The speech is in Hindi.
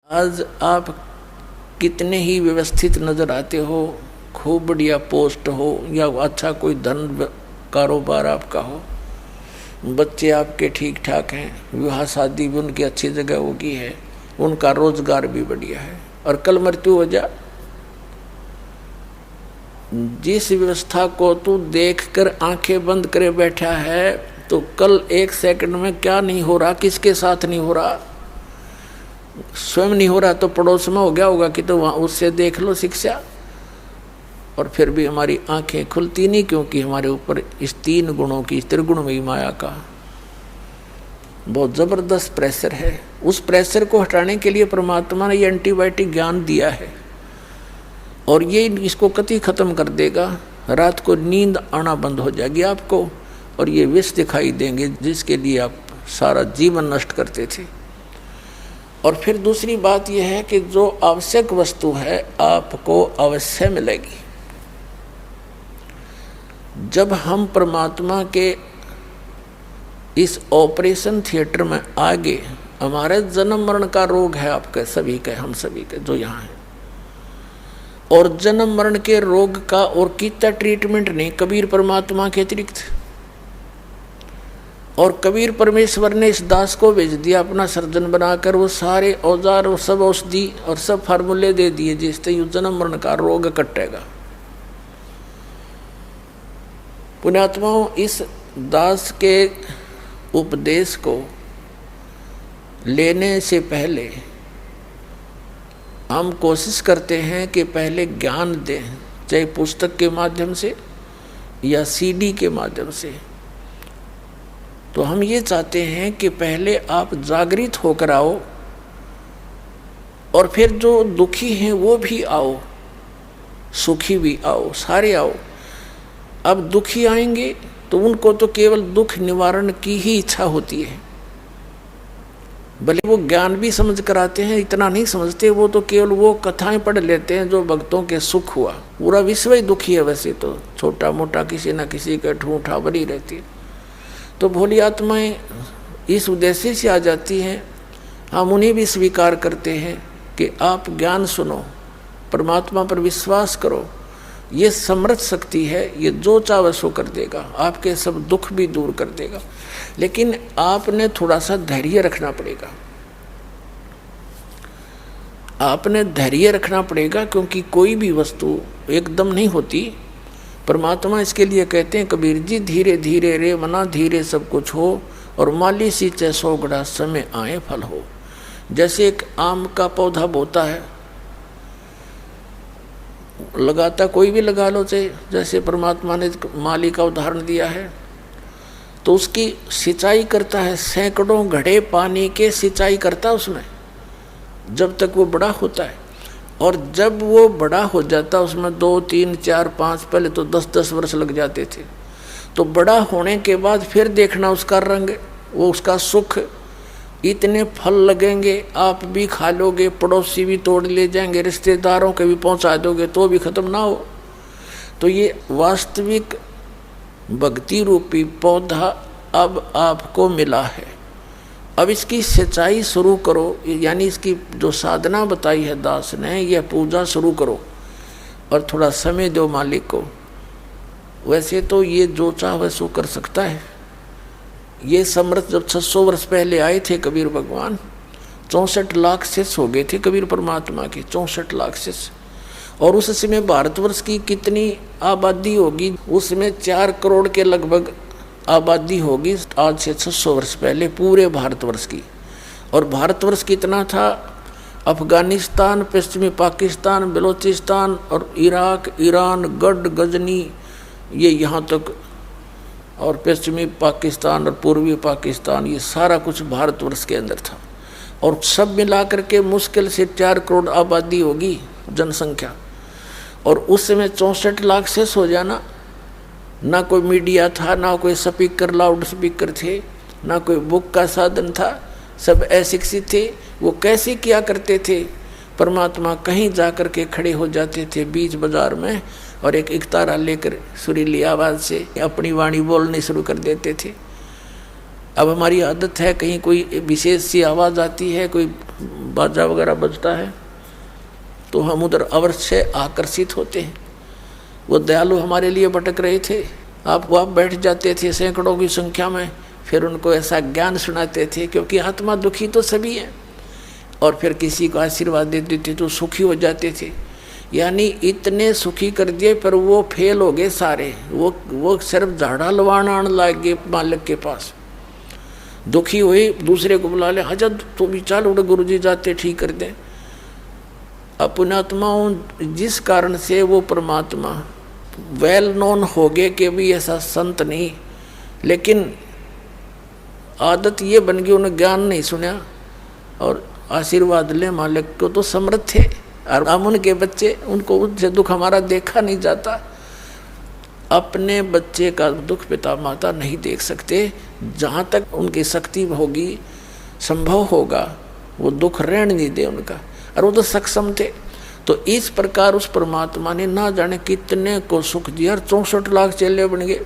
आज आप कितने ही व्यवस्थित नजर आते हो, खूब बढ़िया पोस्ट हो या अच्छा कोई धन कारोबार आपका हो, बच्चे आपके ठीक ठाक हैं, विवाह शादी भी उनकी अच्छी जगह होगी है, उनका रोजगार भी बढ़िया है, और कल मृत्यु हो जा, जिस व्यवस्था को तू देखकर आंखें बंद करे बैठा है, तो कल एक सेकंड में क्या नहीं हो रहा, किसके साथ नहीं हो रहा, स्वयं नहीं हो रहा तो पड़ोस में हो गया होगा कि तो वहाँ उससे देख लो शिक्षा। और फिर भी हमारी आंखें खुलती नहीं, क्योंकि हमारे ऊपर इस तीन गुणों की, त्रिगुणमयी माया का बहुत जबरदस्त प्रेशर है। उस प्रेशर को हटाने के लिए परमात्मा ने ये एंटीबायोटिक ज्ञान दिया है, और ये इसको कति खत्म कर देगा। रात को नींद आना बंद हो जाएगी आपको, और ये विष दिखाई देंगे जिसके लिए आप सारा जीवन नष्ट करते थे। और फिर दूसरी बात यह है कि जो आवश्यक वस्तु है आपको अवश्य मिलेगी। जब हम परमात्मा के इस ऑपरेशन थिएटर में आगे, हमारे जन्म मरण का रोग है आपके सभी के, हम सभी के जो यहाँ हैं, और जन्म मरण के रोग का और कितना ट्रीटमेंट नहीं कबीर परमात्मा के अतिरिक्त। और कबीर परमेश्वर ने इस दास को भेज दिया अपना सर्जन बनाकर, वो सारे औजार और सब औषधि और सब फार्मूले दे दिए जिससे यू जन्म मरण का रोग कटेगा। पुण्यात्माओं, इस दास के उपदेश को लेने से पहले हम कोशिश करते हैं कि पहले ज्ञान दें, चाहे पुस्तक के माध्यम से या सीडी के माध्यम से। तो हम ये चाहते हैं कि पहले आप जागृत होकर आओ, और फिर जो दुखी हैं वो भी आओ, सुखी भी आओ, सारे आओ। अब दुखी आएंगे तो उनको तो केवल दुख निवारण की ही इच्छा होती है, भले वो ज्ञान भी समझ कर आते हैं, इतना नहीं समझते, वो तो केवल वो कथाएं पढ़ लेते हैं जो भक्तों के सुख हुआ। पूरा विश्व ही दुखी है वैसे तो, छोटा मोटा किसी न किसी का ठूठा भरी रहती है। तो भोली आत्माएं इस उद्देश्य से आ जाती हैं, हम उन्हें भी स्वीकार करते हैं कि आप ज्ञान सुनो, परमात्मा पर विश्वास करो, ये समर्थ शक्ति है, ये जो चाहे सो कर देगा, आपके सब दुख भी दूर कर देगा। लेकिन आपने थोड़ा सा धैर्य रखना पड़ेगा, आपने धैर्य रखना पड़ेगा, क्योंकि कोई भी वस्तु एकदम नहीं होती। परमात्मा इसके लिए कहते हैं कबीर जी, धीरे धीरे रे मना धीरे सब कुछ हो, और माली सींचे सोगड़ा समय आए फल हो। जैसे एक आम का पौधा बोता है, लगाता कोई भी लगा लो, चाहे जैसे परमात्मा ने माली का उदाहरण दिया है, तो उसकी सिंचाई करता है, सैकड़ों घड़े पानी के सिंचाई करता है उसमें, जब तक वो बड़ा होता है। और जब वो बड़ा हो जाता, उसमें 2, 3, 4, 5, पहले तो 10-10 वर्ष लग जाते थे। तो बड़ा होने के बाद फिर देखना उसका रंग, वो उसका सुख, इतने फल लगेंगे, आप भी खा लोगे, पड़ोसी भी तोड़ ले जाएंगे, रिश्तेदारों के भी पहुंचा दोगे तो भी खत्म ना हो। तो ये वास्तविक भक्ति रूपी पौधा अब आपको मिला है। अब इसकी सिंचाई शुरू करो, यानी इसकी जो साधना बताई है दास ने, यह पूजा शुरू करो, और थोड़ा समय दो मालिक को। वैसे तो ये जो चाहे सो कर सकता है। ये समर्थ जब 600 वर्ष पहले आए थे कबीर भगवान, 64 लाख शिष्य हो गए थे कबीर परमात्मा के, 64 लाख शिष्य। और उस समय भारतवर्ष की कितनी आबादी होगी, उसमें 4 करोड़ के लगभग आबादी होगी आज से 600 वर्ष पहले पूरे भारतवर्ष की। और भारतवर्ष कितना था, अफगानिस्तान, पश्चिमी पाकिस्तान, बलूचिस्तान और इराक, ईरान, गढ़, गजनी, ये यहाँ तक, और पश्चिमी पाकिस्तान और पूर्वी पाकिस्तान, ये सारा कुछ भारतवर्ष के अंदर था। और सब मिला करके मुश्किल से 4 करोड़ आबादी होगी जनसंख्या। और उस समय 64 लाख से हो जाना, ना कोई मीडिया था, ना कोई स्पीकर, लाउड स्पीकर थे, ना कोई बुक का साधन था, सब अशिक्षित थे। वो कैसे किया करते थे, परमात्मा कहीं जाकर के खड़े हो जाते थे बीच बाजार में, और एक इकतारा लेकर सुरीली आवाज़ से अपनी वाणी बोलने शुरू कर देते थे। अब हमारी आदत है, कहीं कोई विशेष सी आवाज़ आती है, कोई बाजा वगैरह बजता है तो हम उधर अवश्य आकर्षित होते हैं। वो दयालु हमारे लिए भटक रहे थे, आप वहाँ बैठ जाते थे सैकड़ों की संख्या में, फिर उनको ऐसा ज्ञान सुनाते थे, क्योंकि आत्मा दुखी तो सभी है, और फिर किसी को आशीर्वाद दे देते तो सुखी हो जाते थे। यानी इतने सुखी कर दिए, पर वो फेल हो गए सारे। वो सिर्फ झाड़ा लवाना आने लग गए मालिक के पास। दुखी हुए, दूसरे को बुला ले, हजत तो भी चल उड़े गुरु जी जाते ठीक कर दें। अपने आत्माओं जिस कारण से वो परमात्मा वेल नोन हो गए कि भी ऐसा संत नहीं, लेकिन आदत ये बन गई, उन्हें ज्ञान नहीं सुना और आशीर्वाद ले मालिक को तो समर्थ थे। और हम उनके बच्चे, उनको उनसे दुख हमारा देखा नहीं जाता। अपने बच्चे का दुख पिता माता नहीं देख सकते, जहाँ तक उनकी शक्ति होगी, संभव होगा, वो दुख रहने नहीं दे उनका। और वो तो सक्षम थे। तो इस प्रकार उस परमात्मा ने ना जाने कितने को सुख दिया, 64 लाख चेले बन गए।